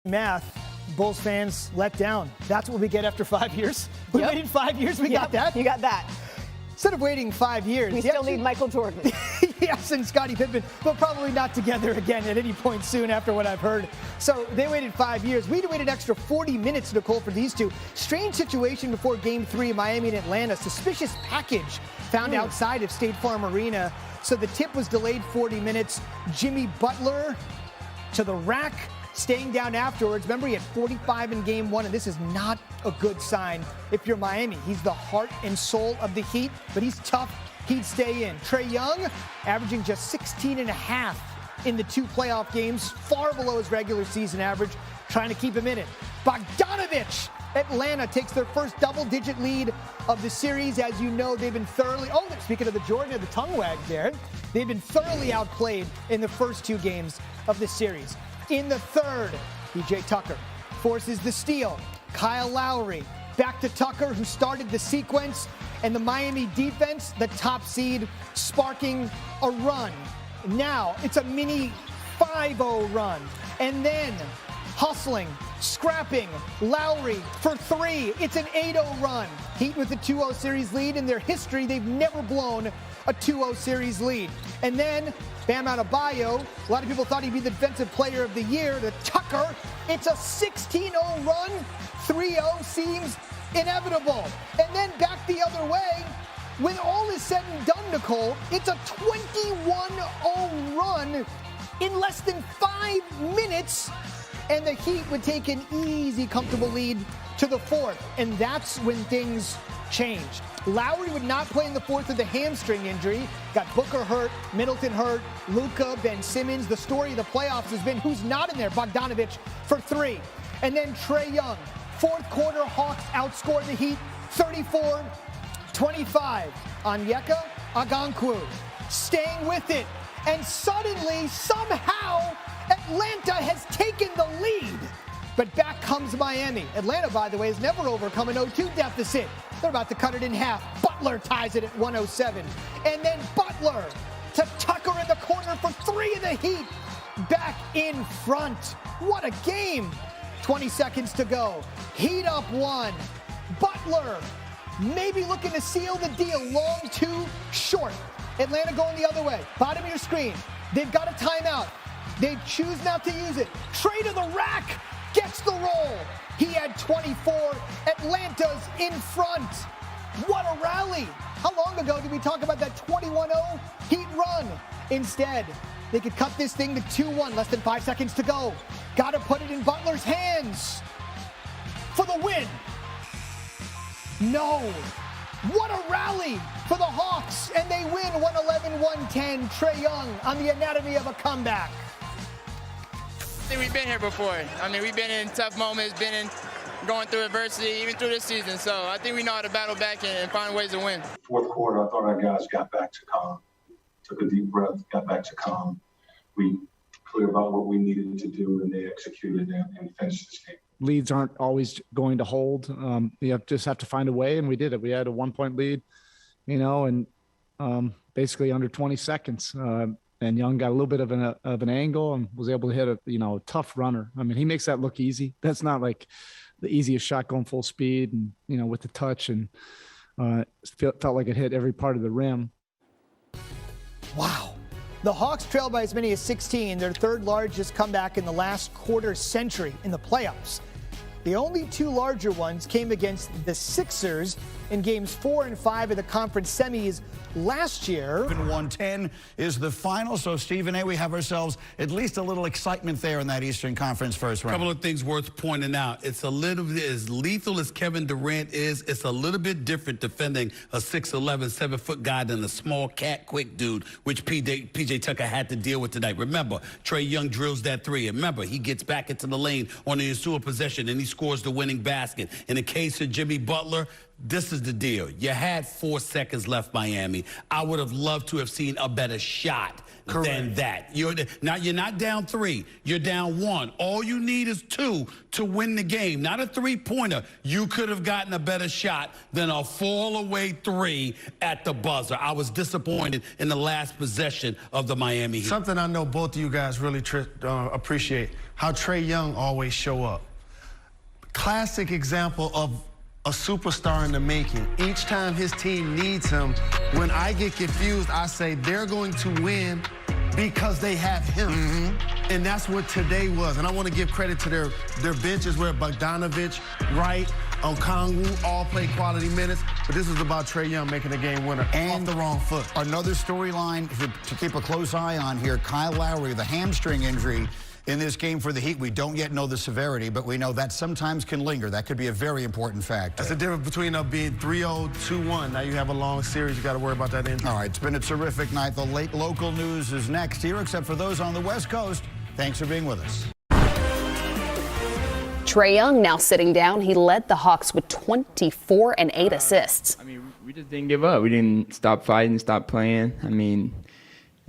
Math, Bulls fans let down. That's what we get after 5 years. We waited 5 years, we got that. You got that. Instead of waiting 5 years. We still need Michael Jordan. Yes, and Scottie Pippen, but probably not together again at any point soon after what I've heard. So they waited 5 years. We waited extra 40 minutes, Nicole, for these two. Strange situation before Game 3, Miami and Atlanta. Suspicious package found outside of State Farm Arena. So the tip was delayed 40 minutes. Jimmy Butler to the rack, staying down afterwards. Remember, he had 45 in Game 1, and this is not a good sign if you're Miami. He's the heart and soul of the Heat, but he's tough. He'd stay in. Trae Young averaging just 16.5 in the 2 playoff games, far below his regular season average, trying to keep him in it. Bogdanovich, Atlanta takes their first double-digit lead of the series. As you know, they've been thoroughly, speaking of the Jordan, the tongue wag there, they've been thoroughly outplayed in the first 2 games of the series. In the third, PJ Tucker forces the steal. Kyle Lowry back to Tucker, who started the sequence, and the Miami defense, the top seed, sparking a run. Now it's a mini 5-0 run. And then hustling, scrapping, Lowry for 3. It's an 8-0 run. Heat with a 2-0 series lead. In their history, they've never blown a 2-0 series lead. And then Bam Adebayo, a lot of people thought he'd be the defensive player of the year. To Tucker, it's a 16-0 run. 3-0 seems inevitable. And then back the other way, when all is said and done, Nicole, it's a 21-0 run in less than 5 minutes. And the Heat would take an easy, comfortable lead to the 4th. And that's when things changed. Lowry would not play in the 4th with a hamstring injury. Got Booker hurt, Middleton hurt, Luka, Ben Simmons. The story of the playoffs has been who's not in there. Bogdanovich for 3. And then Trae Young. 4th quarter, Hawks outscored the Heat 34-25. Onyeka Okongwu staying with it. And suddenly, somehow, Atlanta has taken the lead. But back comes Miami. Atlanta, by the way, has never overcome an 0-2 deficit. They're about to cut it in half. Butler ties it at 107. And then Butler to Tucker in the corner for 3 of the Heat. Back in front. What a game. 20 seconds to go. Heat up 1. Butler maybe looking to seal the deal. Long 2, short. Atlanta going the other way. Bottom of your screen. They've got a timeout. They choose not to use it. Trae to the rack. Gets the roll. He had 24. Atlanta's in front. What a rally. How long ago did we talk about that 21-0 Heat run? Instead, they could cut this thing to 2-1. Less than 5 seconds to go. Got to put it in Butler's hands for the win. No. What a rally for the Hawks. And they win 111-110. Trae Young on the anatomy of a comeback. I think we've been here before. I mean, we've been in tough moments, going through adversity, even through this season. So I think we know how to battle back and find ways to win. 4th quarter, I thought our guys got back to calm, took a deep breath, got back to calm. We clear about what we needed to do, and they executed and finished this game. Leads aren't always going to hold. You just have to find a way, and we did it. We had a 1-point lead, and basically under 20 seconds. And Young got a little bit of an angle and was able to hit a tough runner. I mean, he makes that look easy. That's not like the easiest shot going full speed and with the touch, and felt like it hit every part of the rim. Wow. The Hawks trail by as many as 16, their 3rd largest comeback in the last quarter century in the playoffs. The only 2 larger ones came against the Sixers in games 4 and 5 of the conference semis last year. 110 is the final. So, Stephen A., we have ourselves at least a little excitement there in that Eastern Conference first round. A couple of things worth pointing out. It's a little bit as lethal as Kevin Durant is. It's a little bit different defending a 6'11", 7-foot guy than a small cat, quick dude, which PJ Tucker had to deal with tonight. Remember, Trae Young drills that 3. And remember, he gets back into the lane on the ensuing possession, and he scores scores the winning basket. In the case of Jimmy Butler, this is the deal. You had 4 seconds left, Miami. I would have loved to have seen a better shot than that. You're not down 3. You're down 1. All you need is 2 to win the game, not a three-pointer. You could have gotten a better shot than a fall-away 3 at the buzzer. I was disappointed in the last possession of the Miami Heat. Something I know both of you guys really appreciate, how Trae Young always show up. Classic example of a superstar in the making. Each time his team needs him, when I get confused, I say they're going to win because they have him. And that's what today was. And I want to give credit to their benches where Bogdanovich, Wright, Okongwu all played quality minutes. But this is about Trae Young making a game winner off the wrong foot. Another storyline to keep a close eye on here, Kyle Lowry, the hamstring injury in this game for the Heat. We don't yet know the severity, but we know that sometimes can linger. That could be a very important factor. That's the difference between being 3-0, 2-1. Now you have a long series. You got to worry about that injury. All right, it's been a terrific night. The late local news is next here, except for those on the West Coast. Thanks for being with us. Trae Young now sitting down. He led the Hawks with 24 and 8 assists. I mean, we just didn't give up. We didn't stop fighting, stop playing. I mean,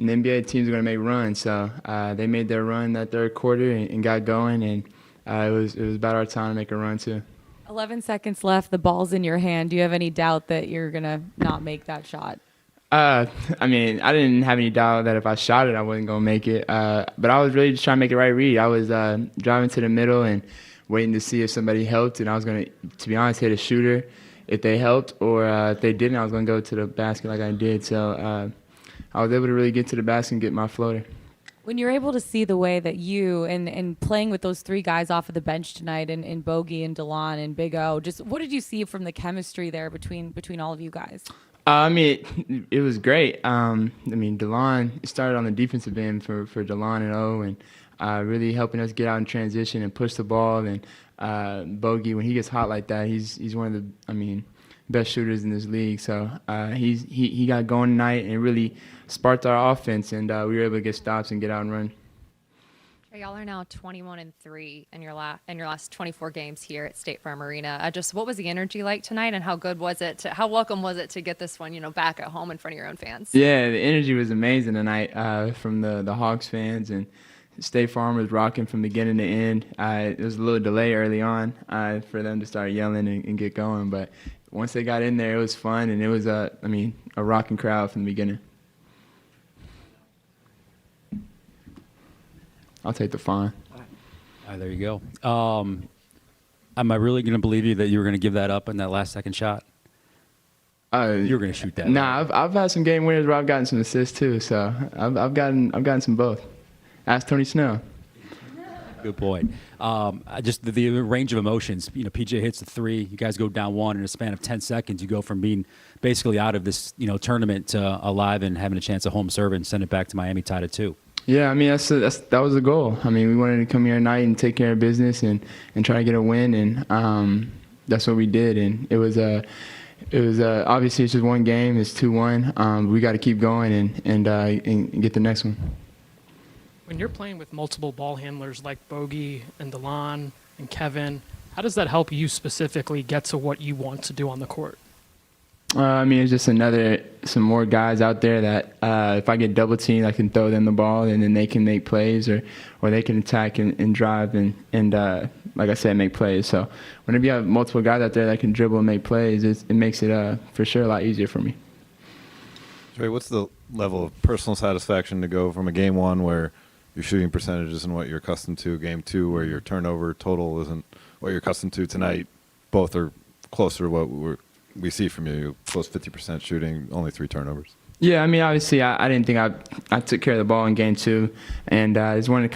an NBA team's going to make runs, so they made their run that third quarter and got going, and it was about our time to make a run too. 11 seconds left. The ball's in your hand. Do you have any doubt that you're going to not make that shot? I mean, I didn't have any doubt that if I shot it, I wasn't going to make it. But I was really just trying to make the right read. I was driving to the middle and waiting to see if somebody helped, and I was going to be honest, hit a shooter if they helped, or if they didn't, I was going to go to the basket like I did. So I was able to really get to the basket and get my floater. When you're able to see the way that you and playing with those 3 guys off of the bench tonight in Bogey and DeLon and Big O, just what did you see from the chemistry there between all of you guys? I mean, it was great. I mean, DeLon started on the defensive end for DeLon and O, and really helping us get out in transition and push the ball. And Bogey, when he gets hot like that, he's one of the, best shooters in this league. So he got going tonight and really sparked our offense, and we were able to get stops and get out and run. Y'all are now 21-3 in your last 24 games here at State Farm Arena. Just what was the energy like tonight, and how good was it? How welcome was it to get this one, back at home in front of your own fans? Yeah, the energy was amazing tonight from the Hawks fans, and State Farm was rocking from beginning to end. There was a little delay early on for them to start yelling and get going, but once they got in there, it was fun, and it was a rocking crowd from the beginning. I'll take the fine. There you go. Am I really going to believe you that you were going to give that up in that last second shot? You were going to shoot that. Nah, I've had some game winners where I've gotten some assists too, so I've gotten some both. Ask Tony Snell. Good point. Just the range of emotions. PJ hits the 3. You guys go down 1 in a span of 10 seconds. You go from being basically out of this tournament to alive and having a chance at home serve and send it back to Miami tied at 2. Yeah, that was the goal. We wanted to come here tonight and take care of business and try to get a win, and that's what we did. And it was obviously it's just one game. It's 2-1. We got to keep going and get the next one. When you're playing with multiple ball handlers like Bogey and DeLon and Kevin, how does that help you specifically get to what you want to do on the court? It's just some more guys out there that if I get double teamed, I can throw them the ball, and then they can make plays, or they can attack and drive and like I said, make plays. So whenever you have multiple guys out there that can dribble and make plays, it makes it for sure a lot easier for me. Trae, what's the level of personal satisfaction to go from a game 1 where your shooting percentage isn't what you're accustomed to, game 2 where your turnover total isn't what you're accustomed to tonight? Both are closer to what we see from you, close 50% shooting, only 3 turnovers. Yeah, obviously I didn't think I took care of the ball in game 2, and I just wanted to